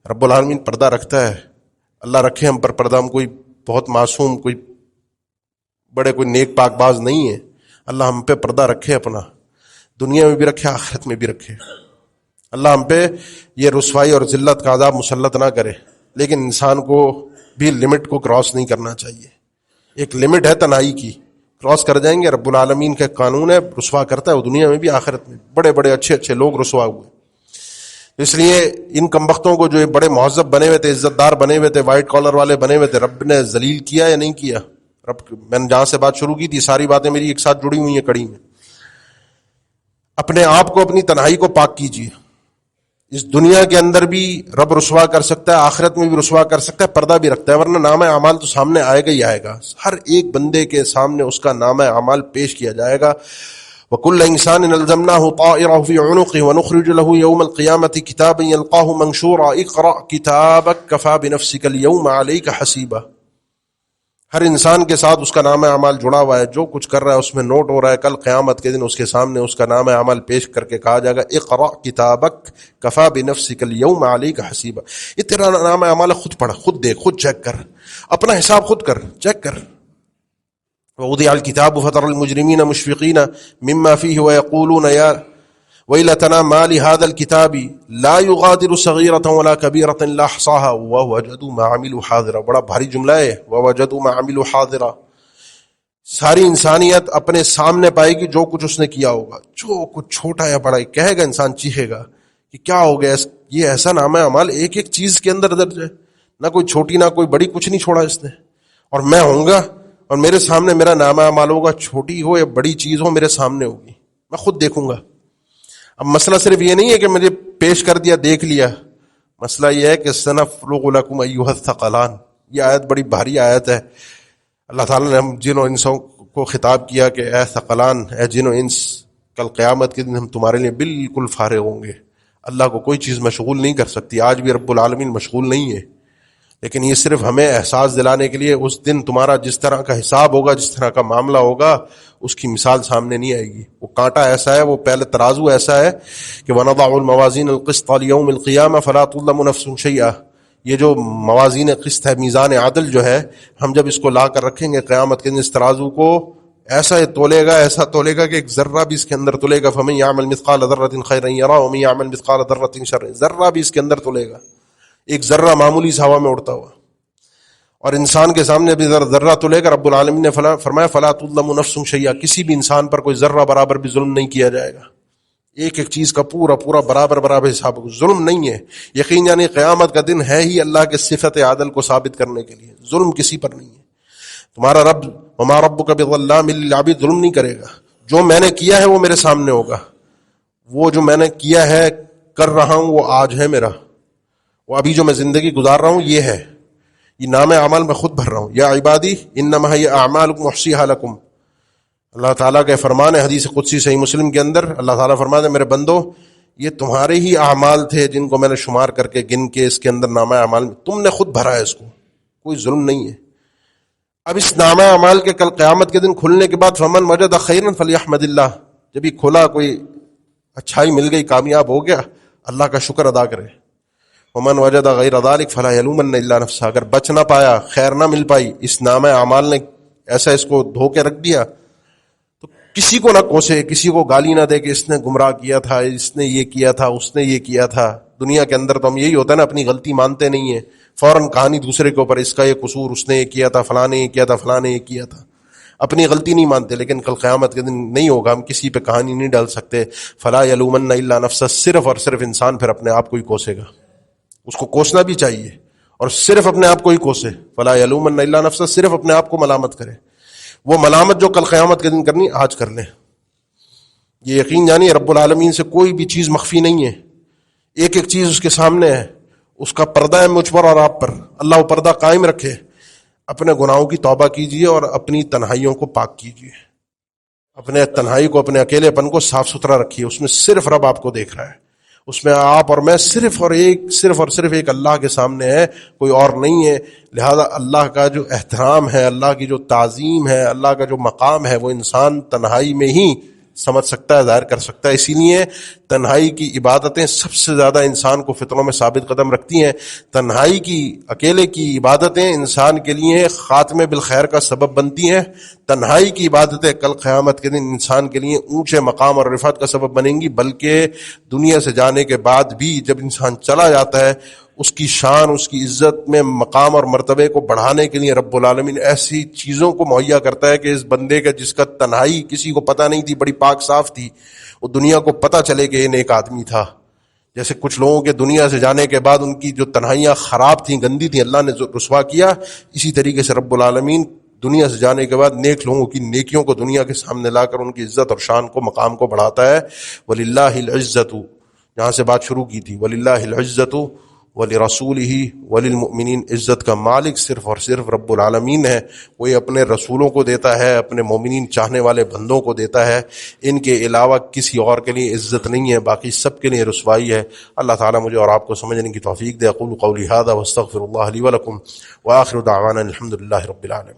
[SPEAKER 1] رب العالمین پردہ رکھتا ہے، اللہ رکھے ہم پر پردہ، ہم کوئی بہت معصوم، کوئی بڑے کوئی نیک پاک باز نہیں ہیں. اللہ ہم پہ پردہ رکھے اپنا, دنیا میں بھی رکھے آخرت میں بھی رکھے. اللہ ہم پہ یہ رسوائی اور ذلت کا عذاب مسلط نہ کرے. لیکن انسان کو بھی لمٹ کو کراس نہیں کرنا چاہیے. ایک لمٹ ہے تنہائی کی, کراس کر جائیں گے رب العالمین کا قانون ہے, رسوا کرتا ہے وہ دنیا میں بھی آخرت میں. بڑے بڑے اچھے اچھے لوگ رسوا ہوئے. اس لیے ان کمبختوں کو جو یہ بڑے مہذب بنے ہوئے تھے, عزت دار بنے ہوئے تھے, وائٹ کالر والے بنے ہوئے تھے, رب نے ذلیل کیا یا نہیں کیا؟ رب, میں نے جہاں سے بات شروع کی تھی ساری باتیں میری ایک ساتھ جڑی ہوئی ہیں کڑی میں. اپنے آپ کو, اپنی تنہائی کو پاک کیجیے. اس دنیا کے اندر بھی رب رسوا کر سکتا ہے, آخرت میں بھی رسوا کر سکتا ہے, پردہ بھی رکھتا ہے. ورنہ نام اعمال تو سامنے آئے گا ہی آئے گا. ہر ایک بندے کے سامنے اس کا نام اعمال پیش کیا جائے گا. وَكُلَّ إِنسَانٍ أَلْزَمْنَاهُ طَائِرَهُ فِي عُنُقِهِ وَنُخْرِجُ لَهُ يَوْمَ الْقِيَامَةِ كِتَابًا يَلْقَاهُ مَنشُورًا اقْرَأْ كِتَابَكَ كَفَى بِنَفْسِكَ الْيَوْمَ عَلَيْكَ حَسِيبًا. ہر انسان کے ساتھ اس کا نام اعمال جڑا ہوا ہے, جو کچھ کر رہا ہے اس میں نوٹ ہو رہا ہے. کل قیامت کے دن اس کے سامنے اس کا نام اعمال پیش کر کے کہا جائے گا اقرأ کتابک کفا بنفسک اليوم علیک حسیبا. یہ تیرا نام اعمال ہے, خود پڑھ, خود دیکھ, خود چیک کر, اپنا حساب خود کر, چیک کر. ووضع الكتاب فترى المجرمين مشفقين مما فيه ويقولون يا ويلتنا ما لهذا الكتاب لا يغادر صغيرة ولا كبيرة إلا أحصاها ووجدوا ما عملوا حاضرا. بڑا بھاری جملہ ہے, ووجدوا ما عملوا حاضرا. ساری انسانیت اپنے سامنے پائے گی جو کچھ اس نے کیا ہوگا, جو کچھ چھوٹا یا بڑا. کہے گا انسان, چیخے گا کہ کیا ہو گیا, یہ ایسا نام ہے اعمال ایک ایک چیز کے اندر درج ہے, نہ کوئی چھوٹی نہ کوئی بڑی, کچھ نہیں چھوڑا اس نے. اور میں ہوں گا اور میرے سامنے میرا نام اعمال ہوگا, چھوٹی ہو یا بڑی چیز ہو میرے سامنے ہوگی, میں خود دیکھوں گا. اب مسئلہ صرف یہ نہیں ہے کہ مجھے پیش کر دیا, دیکھ لیا. مسئلہ یہ ہے کہ سنفرغ لکم ایھا الثقلان. یہ آیت بڑی بھاری آیت ہے. اللہ تعالیٰ نے ہم جن و انسوں کو خطاب کیا کہ اے ثقلان, اے جن و انس, کل قیامت کے دن ہم تمہارے لیے بالکل فارغ ہوں گے. اللہ کو کوئی چیز مشغول نہیں کر سکتی. آج بھی رب العالمین مشغول نہیں ہے, لیکن یہ صرف ہمیں احساس دلانے کے لیے. اس دن تمہارا جس طرح کا حساب ہوگا, جس طرح کا معاملہ ہوگا, اس کی مثال سامنے نہیں آئے گی. وہ کانٹا ایسا ہے, وہ پہلے ترازو ایسا ہے کہ وَنَضَعُ الْمَوَازِينَ الْقِسْطَ لِيَوْمِ الْقِيَامَةِ فَلَا تُظْلَمُ نَفْسٌ شَيْئًا. یہ جو موازین قسط ہے, میزان عدل جو ہے, ہم جب اس کو لا کر رکھیں گے قیامت کے دن, اس ترازو کو ایسا تولے گا, ایسا تولے گا کہ ایک ذرہ بھی اس کے اندر تولے گا. فَمَن يَعْمَلْ مِثْقَالَ ذَرَّةٍ خَيْرًا يَرَهُ وَمَن يَعْمَلْ مِثْقَالَ ذَرَّةٍ شَرًّا. ذرہ بھی اس کے اندر تولے گا, ایک ذرہ معمولی سا ہوا میں اڑتا ہوا. اور انسان کے سامنے بھی ذرہ تلے گا. رب العالمین نے فرمایا فلا تظلم نفس شیئا, کسی بھی انسان پر کوئی ذرہ برابر بھی ظلم نہیں کیا جائے گا. ایک ایک چیز کا پورا پورا برابر حساب. ظلم نہیں ہے یقین, یعنی قیامت کا دن ہے ہی اللہ کے صفت عادل کو ثابت کرنے کے لیے. ظلم کسی پر نہیں ہے. تمہارا رب وما ربک بظلام للعبید ظلم نہیں کرے گا. جو میں نے کیا ہے وہ میرے سامنے ہوگا. وہ جو میں نے کیا ہے, کر رہا ہوں, وہ آج ہے میرا. وہ ابھی جو میں زندگی گزار رہا ہوں یہ ہے, یہ نام اعمال میں خود بھر رہا ہوں. یا عبادی انما ہی اعمالکم احصیھا لکم. اللہ تعالیٰ کا فرمان ہے حدیث قدسی صحیح مسلم کے اندر. اللہ تعالیٰ فرماتے ہیں میرے بندو, یہ تمہارے ہی اعمال تھے جن کو میں نے شمار کر کے گن کے اس کے اندر نامہ اعمال میں تم نے خود بھرا ہے, اس کو کوئی ظلم نہیں ہے. اب اس نامہ اعمال کے کل قیامت کے دن کھلنے کے بعد فمن وجد خیرا فلیحمد اللہ, جب یہ کھلا کوئی اچھائی مل گئی, کامیاب ہو گیا, اللہ کا شکر ادا کرے. ومن وجد غیر ذلک فلا یلومن الا نفسہ, اگر بچ نہ پایا, خیر نہ مل پائی, اس نامہ اعمال نے ایسا اس کو دھو کے رکھ دیا, تو کسی کو نہ کوسے, کسی کو گالی نہ دے کہ اس نے گمراہ کیا تھا, اس نے یہ کیا تھا, اس نے یہ کیا تھا. دنیا کے اندر تو ہم یہی ہوتا ہے نا, اپنی غلطی مانتے نہیں ہیں, فوراً کہانی دوسرے کے اوپر, اس کا یہ قصور, اس نے یہ کیا تھا, فلاں نے یہ کیا تھا, فلاں نے یہ کیا تھا. اپنی غلطی نہیں مانتے. لیکن کل قیامت کے دن نہیں ہوگا, ہم کسی پہ کہانی نہیں ڈال سکتے. فلا یلومن الا نفسہ, صرف اور صرف انسان پھر اپنے آپ کو ہی کوسے گا. اس کو کوسنا بھی چاہیے, اور صرف اپنے آپ کو ہی کوسے. فلا یلومن الا نفسہ, صرف اپنے آپ کو ملامت کرے. وہ ملامت جو کل قیامت کے دن کرنی آج کر لیں. یہ یقین جانیے رب العالمین سے کوئی بھی چیز مخفی نہیں ہے, ایک ایک چیز اس کے سامنے ہے. اس کا پردہ ہے مجھ پر اور آپ پر. اللہ وہ پردہ قائم رکھے. اپنے گناہوں کی توبہ کیجیے اور اپنی تنہائیوں کو پاک کیجیے. اپنے تنہائی کو, اپنے اکیلے پن کو صاف ستھرا رکھیے. اس میں صرف رب آپ کو دیکھ رہا ہے. اس میں آپ اور میں صرف اور صرف ایک اللہ کے سامنے ہے, کوئی اور نہیں ہے. لہذا اللہ کا جو احترام ہے, اللہ کی جو تعظیم ہے, اللہ کا جو مقام ہے, وہ انسان تنہائی میں ہی سمجھ سکتا ہے، ظاہر کر سکتا ہے۔ اسی لیے تنہائی کی عبادتیں سب سے زیادہ انسان کو فتنوں میں ثابت قدم رکھتی ہیں۔ تنہائی کی، اکیلے کی عبادتیں انسان کے لیے خاتمے بالخیر کا سبب بنتی ہیں۔ تنہائی کی عبادتیں کل قیامت کے دن انسان کے لیے اونچے مقام اور رفعت کا سبب بنیں گی، بلکہ دنیا سے جانے کے بعد بھی جب انسان چلا جاتا ہے اس کی شان، اس کی عزت میں مقام اور مرتبے کو بڑھانے کے لیے رب العالمین ایسی چیزوں کو مہیا کرتا ہے کہ اس بندے کا، جس کا تنہائی کسی کو پتہ نہیں تھی، بڑی پاک صاف تھی، وہ دنیا کو پتہ چلے کہ یہ نیک آدمی تھا۔ جیسے کچھ لوگوں کے دنیا سے جانے کے بعد ان کی جو تنہائیاں خراب تھیں، گندی تھیں، اللہ نے رسوا کیا، اسی طریقے سے رب العالمین دنیا سے جانے کے بعد نیک لوگوں کی نیکیوں کو دنیا کے سامنے لا کر ان کی عزت اور شان کو، مقام کو بڑھاتا ہے۔ وَلِلَّهِ الْعِزَّةُ، جہاں سے بات شروع کی تھی، وَلِلَّهِ الْعِزَّةُ وَلِرَسُولِهِ وَلِلْمُؤْمِنِينَ، عزت کا مالک صرف اور صرف رب العالمین ہے۔ وہ اپنے رسولوں کو دیتا ہے، اپنے مومنین چاہنے والے بندوں کو دیتا ہے، ان کے علاوہ کسی اور کے لیے عزت نہیں ہے، باقی سب کے لیے رسوائی ہے۔ اللہ تعالیٰ مجھے اور آپ کو سمجھنے کی توفیق دے۔ اقول قولی ھذا واستغفر اللہ لی ولکم وآخر دعوانا الحمد للہ رب العالمین۔